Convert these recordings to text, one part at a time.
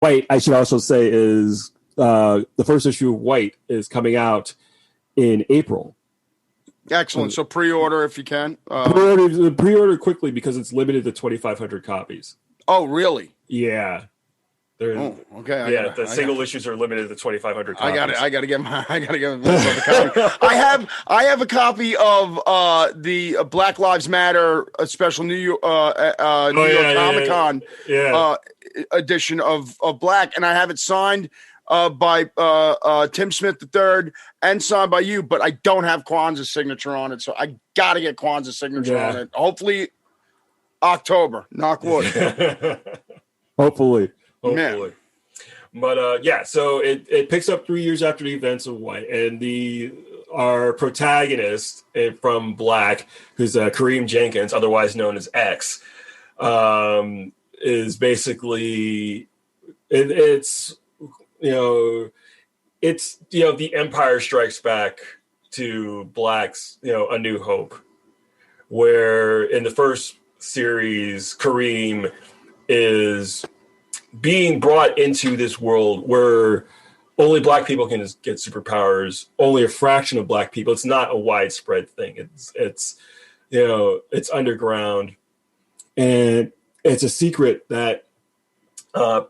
White, I should also say, is the first issue of White is coming out in April. Excellent. So pre-order if you can. Pre-order quickly because it's limited to 2,500 copies. Oh, really? Yeah. Okay. The single issues are limited to 2,500 copies. I got to get myself a copy. I have a copy of the Black Lives Matter special New York Comic-Con edition of Black, and I have it signed by Tim Smith III and signed by you, but I don't have Kwanzaa's signature on it, so I got to get Kwanzaa's signature on it. Hopefully October, knock wood. Hopefully. Man. But so it picks up 3 years after the events of White, and our protagonist from Black, who's Kareem Jenkins, otherwise known as X, is basically it's the Empire Strikes Back to Black's A New Hope, where in the first series Kareem is being brought into this world where only Black people can get superpowers. Only a fraction of Black people. It's not a widespread thing. It's underground, and it's a secret that the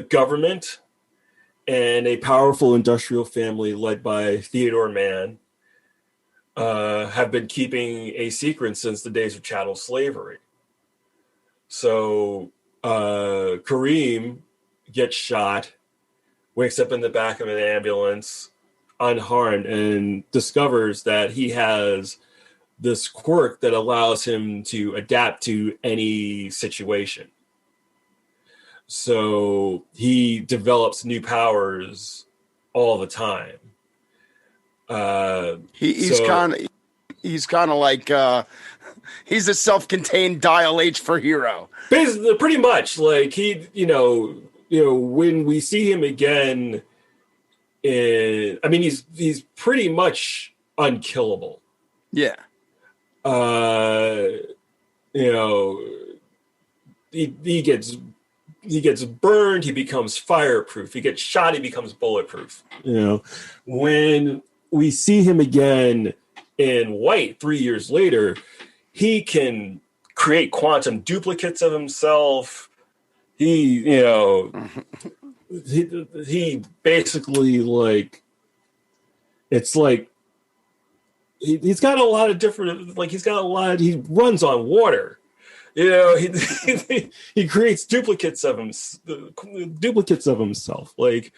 government and a powerful industrial family led by Theodore Mann have been keeping a secret since the days of chattel slavery. So Kareem gets shot, wakes up in the back of an ambulance unharmed, and discovers that he has this quirk that allows him to adapt to any situation. So he develops new powers all the time. He's kind of like he's a self-contained Dial H for hero. Basically, pretty much, like when we see him again, he's pretty much unkillable. Yeah. He gets burned. He becomes fireproof. He gets shot. He becomes bulletproof. When we see him again in White 3 years later, he can create quantum duplicates of himself. He basically he's got a lot of different, he runs on water. He creates duplicates of himself. Like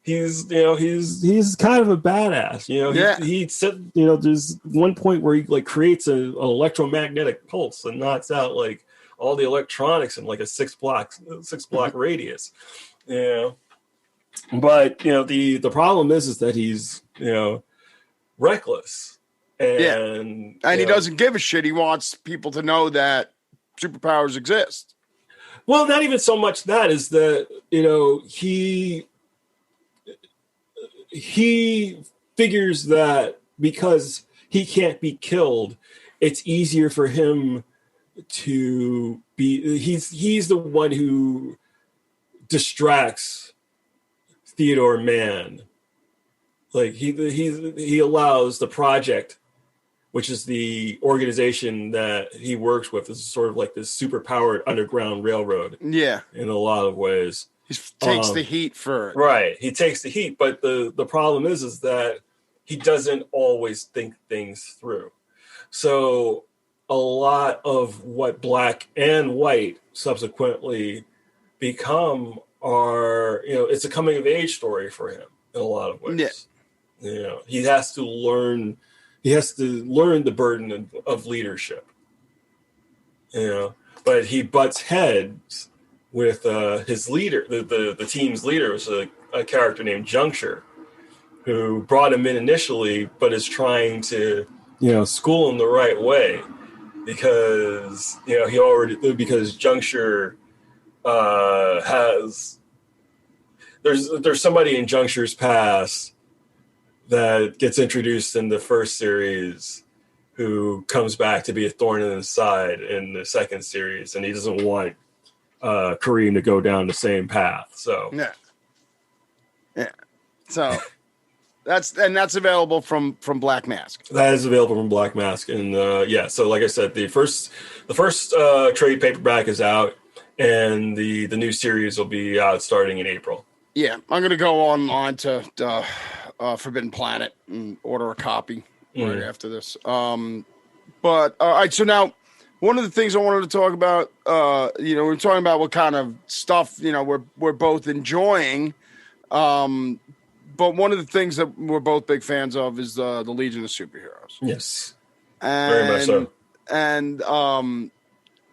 he's kind of a badass. He said, there's one point where he creates an electromagnetic pulse and knocks out all the electronics in a six block radius. But the problem is that he's reckless, and he doesn't give a shit. He wants people to know that superpowers exist. Well, not even so much that, is that he figures that because he can't be killed, it's easier for him to be. He's the one who distracts Theodore Mann. He allows the project, which is the organization that he works with, is sort of like this super-powered underground railroad. Yeah. In a lot of ways. He takes the heat for it. Right. He takes the heat, but the problem is that he doesn't always think things through. So a lot of what Black and White subsequently become are, it's a coming-of-age story for him in a lot of ways. Yeah. He has to learn the burden of leadership. But he butts heads with his leader. The team's leader was a character named Juncture, who brought him in initially, but is trying to school him the right way, because because Juncture has there's somebody in Juncture's past that gets introduced in the first series who comes back to be a thorn in his side in the second series, and he doesn't want Kareem to go down the same path. So yeah. So that's available from Black Mask. That is available from Black Mask, and so like I said, the first trade paperback is out, and the new series will be out starting in April. Yeah, I'm gonna go online to Forbidden Planet and order a copy right after this. But all right, so now one of the things I wanted to talk about, we're talking about what kind of stuff we're both enjoying. But one of the things that we're both big fans of is the Legion of Superheroes. Yes, very much so. And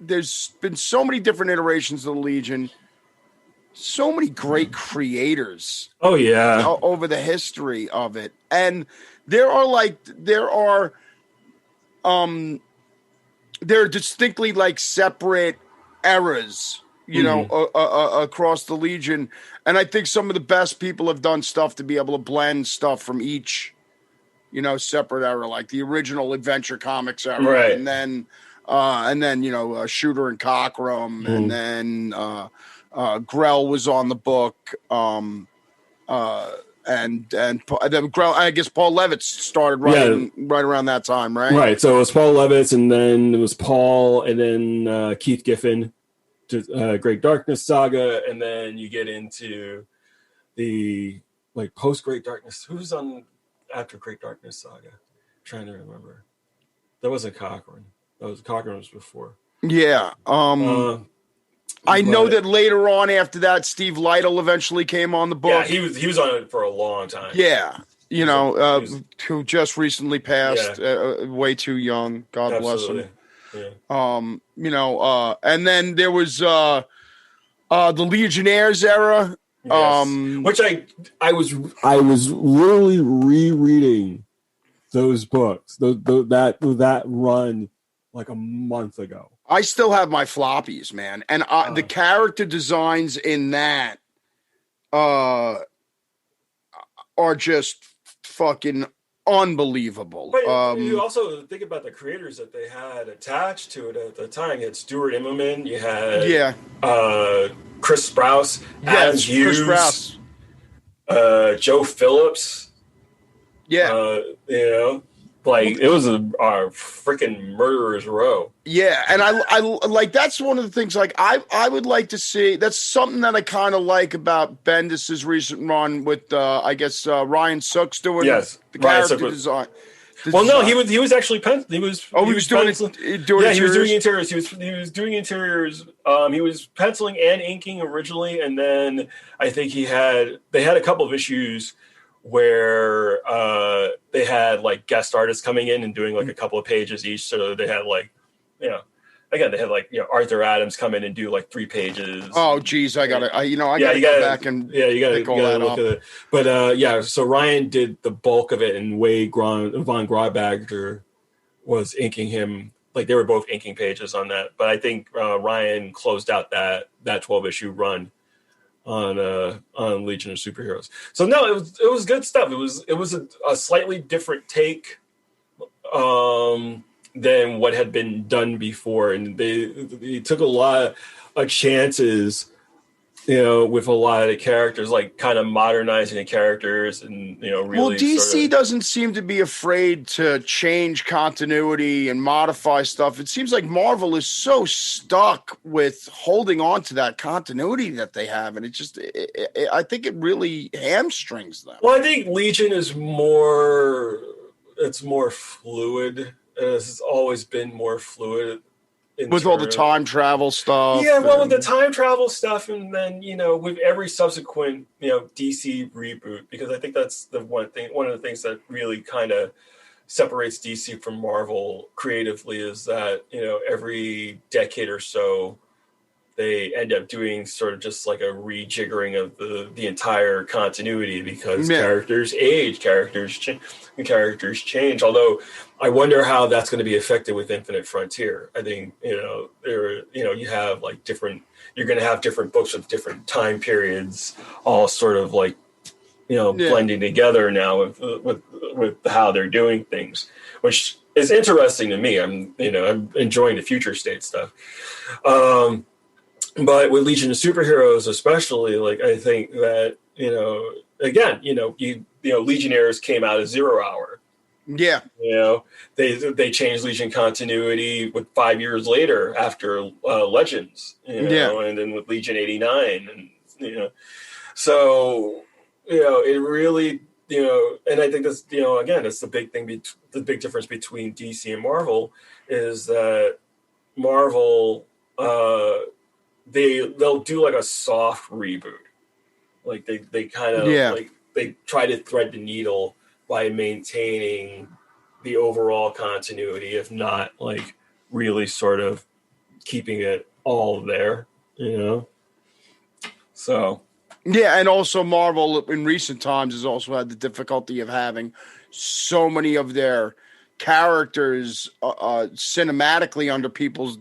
there's been so many different iterations of the Legion, so many great creators. Oh yeah, over the history of it, and there are distinctly like separate eras. Across the Legion. And I think some of the best people have done stuff to be able to blend stuff from each, separate era, like the original Adventure Comics era. Right. And then Shooter and Cockrum. And then Grell was on the book. And then Grell, I guess Paul Levitz started right around that time, right? Right. So it was Paul Levitz, and then it was Paul, and then Keith Giffen. Great Darkness saga, and then you get into the post Great Darkness. Who's on after Great Darkness saga? I'm trying to remember. That wasn't Cochran. Cochran was before. Yeah. I know that later on after that, Steve Lytle eventually came on the book. Yeah, he was on it for a long time. Yeah. Who just recently passed, way too young. God bless him. Yeah. And then there was the Legionnaires era, which I was literally rereading those books, that run like a month ago. I still have my floppies, man, and the character designs in that are just fucking unbelievable. But you also think about the creators that they had attached to it at the time. You had Stuart Immonen, you had Chris Sprouse, Adam Hughes, Chris Sprouse. Joe Phillips. It was a freaking murderer's row. Yeah, and I like that's one of the things. Like I would like to see. That's something that I kind of like about Bendis's recent run with Ryan Sook's doing the character design. He was actually he was doing interiors. He was doing interiors. He was penciling and inking originally, and then I think they had a couple of issues where they had guest artists coming in and doing a couple of pages each. So they had Arthur Adams come in and do 3 pages. Oh geez, I gotta go back and you gotta look at it. But so Ryan did the bulk of it, and Wade von Grawbadger was inking him. They were both inking pages on that. But I think Ryan closed out that 12-issue run on Legion of Superheroes. So no, it was good stuff. It was a slightly different take than what had been done before, and they took a lot of chances, with a lot of the characters, kind of modernizing the characters, and really. Well, DC doesn't seem to be afraid to change continuity and modify stuff. It seems like Marvel is so stuck with holding on to that continuity that they have, and I think it really hamstrings them. Well, I think Legion is more fluid. It's always been more fluid with all the time travel stuff. Yeah, well, with the time travel stuff, and then with every subsequent DC reboot, because I think that's one of the things that really kind of separates DC from Marvel creatively is that every decade or so they end up doing sort of just a rejiggering of the entire continuity, because characters age, characters change. Although I wonder how that's going to be affected with Infinite Frontier. I think you have you're going to have different books with different time periods, all sort of blending together now with how they're doing things, which is interesting to me. I'm enjoying the future state stuff. But with Legion of Superheroes, especially, like I think that again, Legionnaires came out of Zero Hour. Yeah. They changed Legion continuity with 5 years later after Legends. And then with Legion 89, and so it really and I think that's again, it's the big thing. The big difference between DC and Marvel is that Marvel. They'll do like a soft reboot, like they kind of like they try to thread the needle by maintaining the overall continuity, if not like really sort of keeping it all there, So yeah, and also Marvel in recent times has also had the difficulty of having so many of their characters cinematically under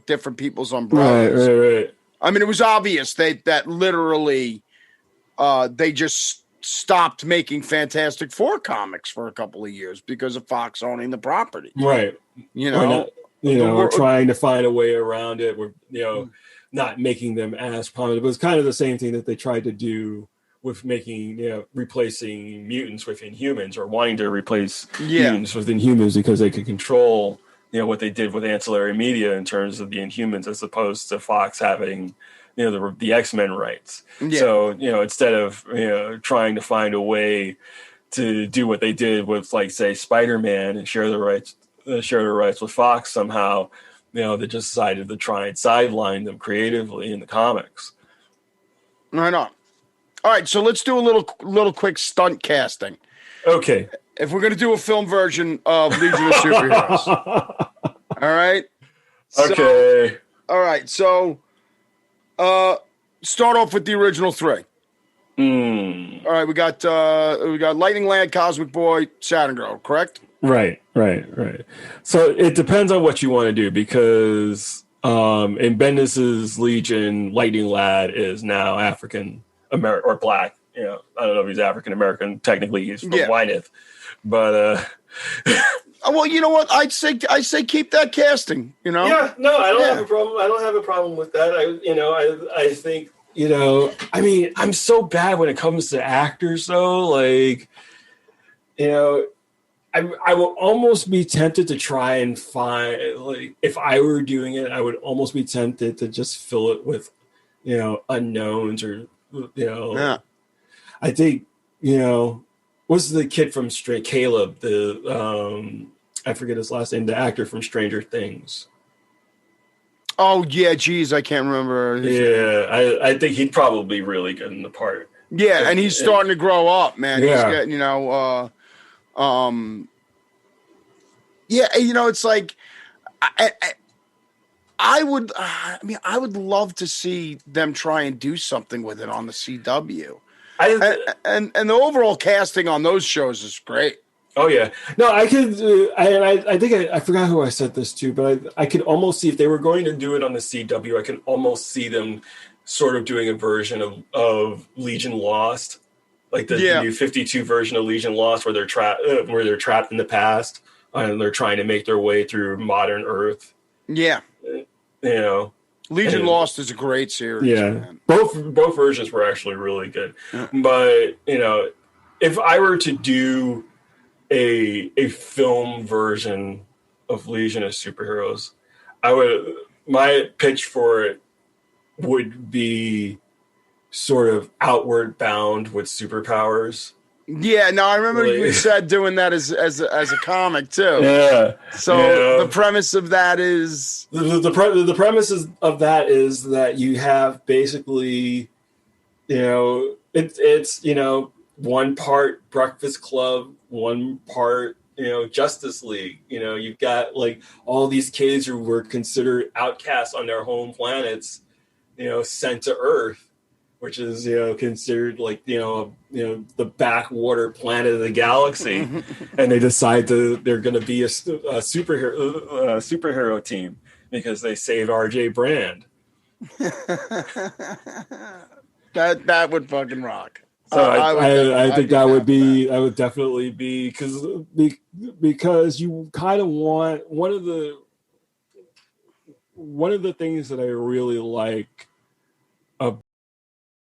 different people's umbrellas. Right. I mean, it was obvious that literally they just stopped making Fantastic Four comics for a couple of years because of Fox owning the property. Right. We're trying to find a way around it. We're not making them as prominent. But it's kind of the same thing that they tried to do with making replacing mutants with Inhumans, or wanting to replace mutants with Inhumans because they could control what they did with ancillary media in terms of the Inhumans, as opposed to Fox having the X-Men rights. So instead of trying to find a way to do what they did with, like, say, Spider-Man and share the rights with Fox somehow, they just decided to try and sideline them creatively in the comics. Right on. All right, so let's do a little quick stunt casting. Okay. If we're going to do a film version of Legion of Superheroes. All right? Okay. All right, so start off with the original three. All right, we got Lightning Lad, Cosmic Boy, Saturn Girl, correct? Right. So it depends on what you want to do, because in Bendis's Legion, Lightning Lad is now African American or black. I don't know if he's African American. Technically, he's from Wyneth, but well, you know what? I say keep that casting. Yeah, no, I don't have a problem. I don't have a problem with that. I think I mean, I'm so bad when it comes to actors, though. Like, I will almost be tempted to try and find, like, if I were doing it, I would almost be tempted to just fill it with, unknowns, or, I think, what's the kid from Caleb, I forget his last name, the actor from Stranger Things. Oh, yeah, geez, I can't remember. I think he'd probably be really good in the part. Yeah, and he's starting to grow up, man. Yeah. He's getting, it's like, I would love to see them try and do something with it on the CW. And the overall casting on those shows is great. Oh yeah, no, I could, I think I forgot who I said this to, but I could almost see, if they were going to do it on the CW, I could almost see them sort of doing a version of Legion Lost, like the new 52 version of Legion Lost, where they're trapped in the past and they're trying to make their way through modern Earth. Yeah, Legion Lost is a great series. Yeah, man. Both versions were actually really good. Yeah. But if I were to do a film version of Legion of Superheroes, my pitch for it would be sort of outward bound with superpowers. Yeah, no, I remember you said doing that as a comic too. Yeah. So the premise of that is the premise of that is that you have basically, it's one part Breakfast Club, one part Justice League. You've got like all these kids who were considered outcasts on their home planets, sent to Earth, which is considered like the backwater planet of the galaxy, and they decide they're going to be a superhero team because they saved R.J. Brand. That would fucking rock. So I think that would definitely be, because you kind of want one of the things that I really like a